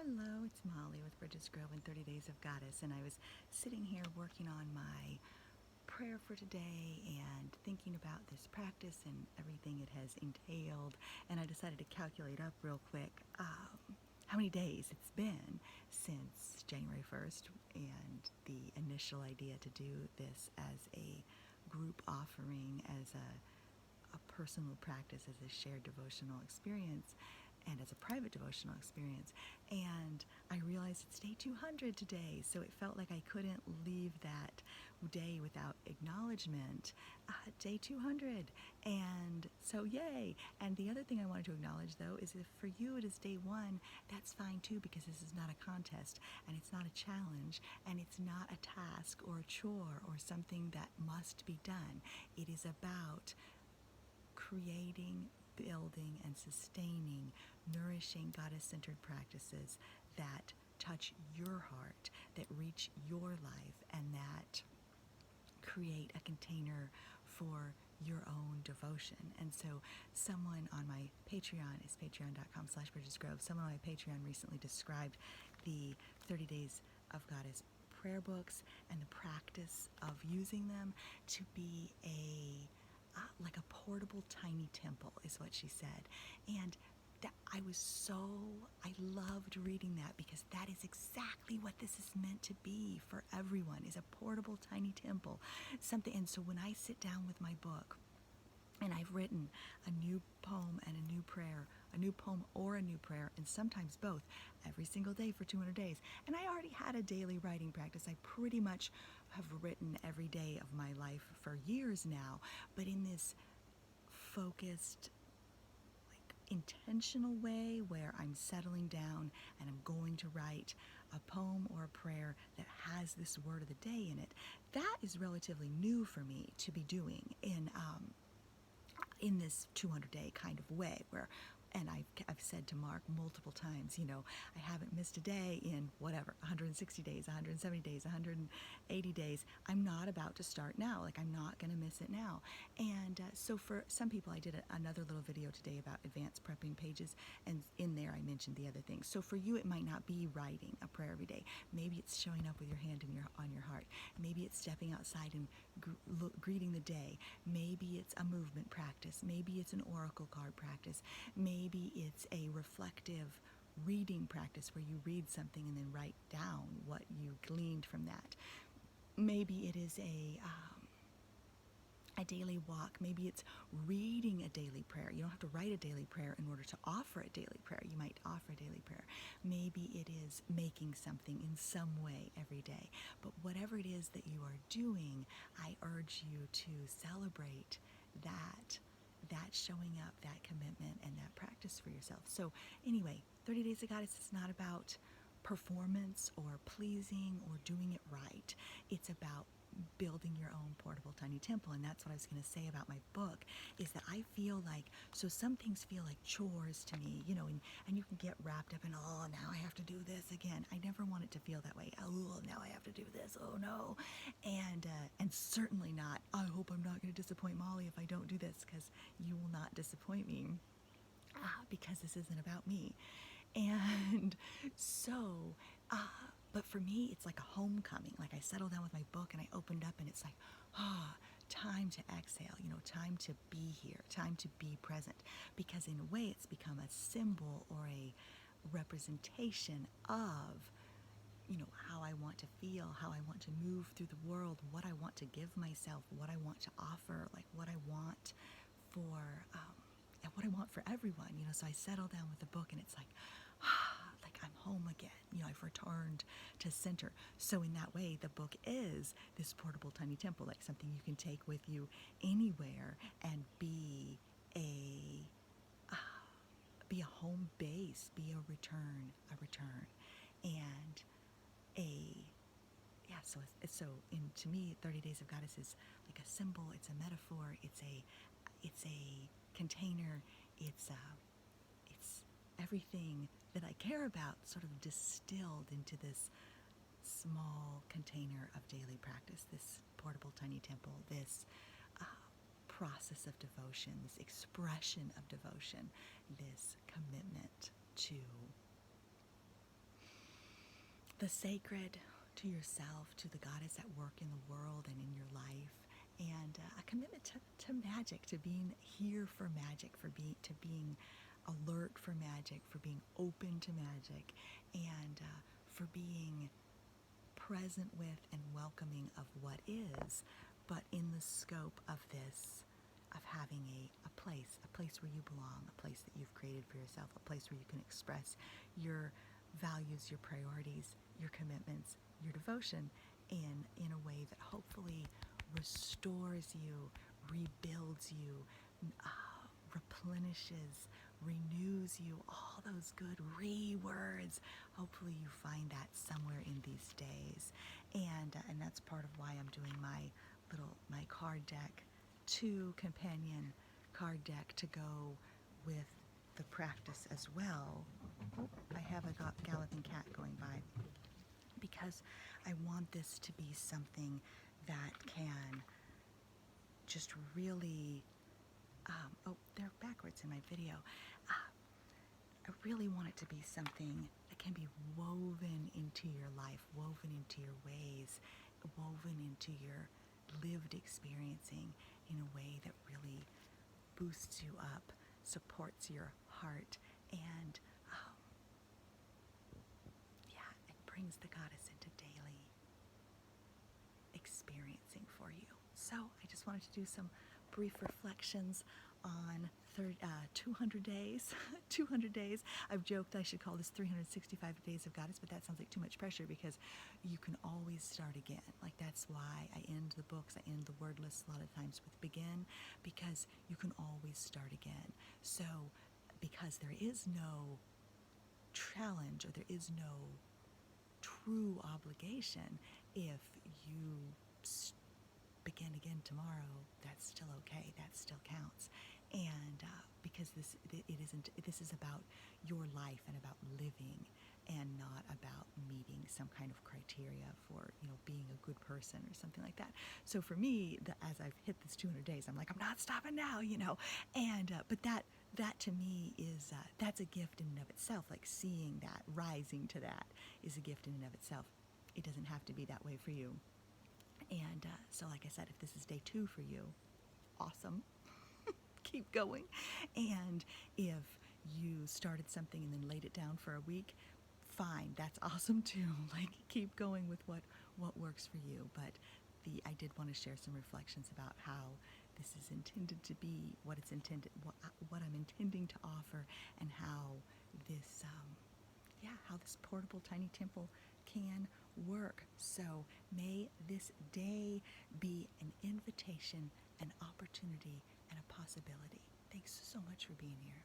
Hello, it's Molly with Bridges Grove and 30 Days of Goddess, and I was sitting here working on my prayer for today and thinking about this practice and everything it has entailed, and I decided to calculate up real quick how many days it's been since January 1st and the initial idea to do this as a group offering, as a personal practice, as a shared devotional experience, and as a private devotional experience. And I realized it's day 200 today, so it felt like I couldn't leave that day without acknowledgement. Day 200, and so yay. And the other thing I wanted to acknowledge, though, is if for you it is day 1, that's fine too, because this is not a contest, and it's not a challenge, and it's not a task or a chore or something that must be done. It is about creating, building, and sustaining nourishing goddess-centered practices that touch your heart, that reach your life, and that create a container for your own devotion. And so someone on my Patreon, is patreon.com/bridgesgrove, someone on my Patreon recently described the 30 Days of Goddess prayer books and the practice of using them to be like a portable tiny temple, is what she said. And that I loved reading that, because that is exactly what this is meant to be for everyone, is a portable tiny temple, something. And so when I sit down with my book and I've written a new poem and a new prayer, a new poem or a new prayer, and sometimes both, every single day for 200 days. And I already had a daily writing practice. I pretty much have written every day of my life for years now, but in this focused, intentional way where I'm settling down and I'm going to write a poem or a prayer that has this word of the day in it. That is relatively new for me to be doing in this 200-day kind of way, where, and I've said to Mark multiple times, I haven't missed a day in 160 days, 170 days, 180 days. I'm not about to start now. I'm not going to miss it now. And so for some people, I did another little video today about advanced prepping pages, and in there I mentioned the other things. So for you, it might not be writing a prayer every day. Maybe it's showing up with your hand on your heart. Maybe it's stepping outside and greeting the day. Maybe it's a movement practice. Maybe it's an oracle card practice. Maybe it's a reflective reading practice where you read something and then write down what you gleaned from that. Maybe it is a daily walk. Maybe it's reading a daily prayer. You don't have to write a daily prayer in order to offer a daily prayer. You might offer a daily prayer. Maybe it is making something in some way every day. But whatever it is that you are doing, I urge you to celebrate that showing up, that commitment, and that practice for yourself. So anyway, 30 Days of Goddess is not about performance or pleasing or doing it right. It's about building your own portable tiny temple. And that's what I was going to say about my book, is that I feel like, so some things feel like chores to me, and you can get wrapped up in, oh, now I have to do this again. I never want it to feel that way. Oh, now I have to do this. Oh no. And certainly not, I hope I'm not going to disappoint Molly if I don't do this, because you will not disappoint me, because this isn't about me. And so, but for me, it's like a homecoming. I settled down with my book and I opened up, and it's like, time to exhale, time to be here, time to be present. Because in a way, it's become a symbol or a representation of, how I want to feel, how I want to move through the world, what I want to give myself, what I want to offer, what I want for, and what I want for everyone, So I settle down with the book, and it's like I'm home again. I've returned to center. So in that way, the book is this portable tiny temple, something you can take with you anywhere and be a home base, be a return, and so to me, 30 Days of Goddess is like a symbol. It's a metaphor. It's a container. It's everything that I care about sort of distilled into this small container of daily practice, this portable tiny temple, this process of devotion, this expression of devotion, this commitment to the sacred, to yourself, to the goddess at work in the world and in your life, and a commitment to magic, to being here for magic, to being alert for magic, for being open to magic, and for being present with and welcoming of what is, but in the scope of this, of having a place where you belong, a place that you've created for yourself, a place where you can express your values, your priorities, your commitments, your devotion in a way that hopefully restores you, rebuilds you, replenishes, renews you, all those good words. Hopefully you find that somewhere in these days. And that's part of why I'm doing my card deck, 2 companion card deck to go with the practice as well. Oh, I have a galloping cat going by, because I want this to be something that can just really, they're backwards in my video. I really want it to be something that can be woven into your life, woven into your ways, woven into your lived experiencing in a way that really boosts you up, supports your heart, and it brings the goddess into daily experiencing for you. So I just wanted to do some brief reflections on 200 days. 200 days. I've joked I should call this 365 Days of Goddess, but that sounds like too much pressure, because you can always start again. Like, that's why I end the books, I end the word lists a lot of times with begin, because you can always start again. So, because there is no challenge, or there is no true obligation, if you begin again tomorrow, that's still okay, that still counts. And because this is about your life and about living, and not about meeting some kind of criteria for, being a good person or something like that. So for me, as I've hit this 200 days, I'm like, I'm not stopping now, and but that to me is that's a gift in and of itself. Like, seeing that, rising to that, is a gift in and of itself. It doesn't have to be that way for you. And so, like I said, if this is day 2 for you, awesome. Keep going. And if you started something and then laid it down for a week, fine, that's awesome too. Like, keep going with what works for you. But I did want to share some reflections about how this is intended to be, what I'm intending to offer, and how this portable tiny temple can work. So may this day be an invitation, an opportunity, and a possibility. Thanks so much for being here.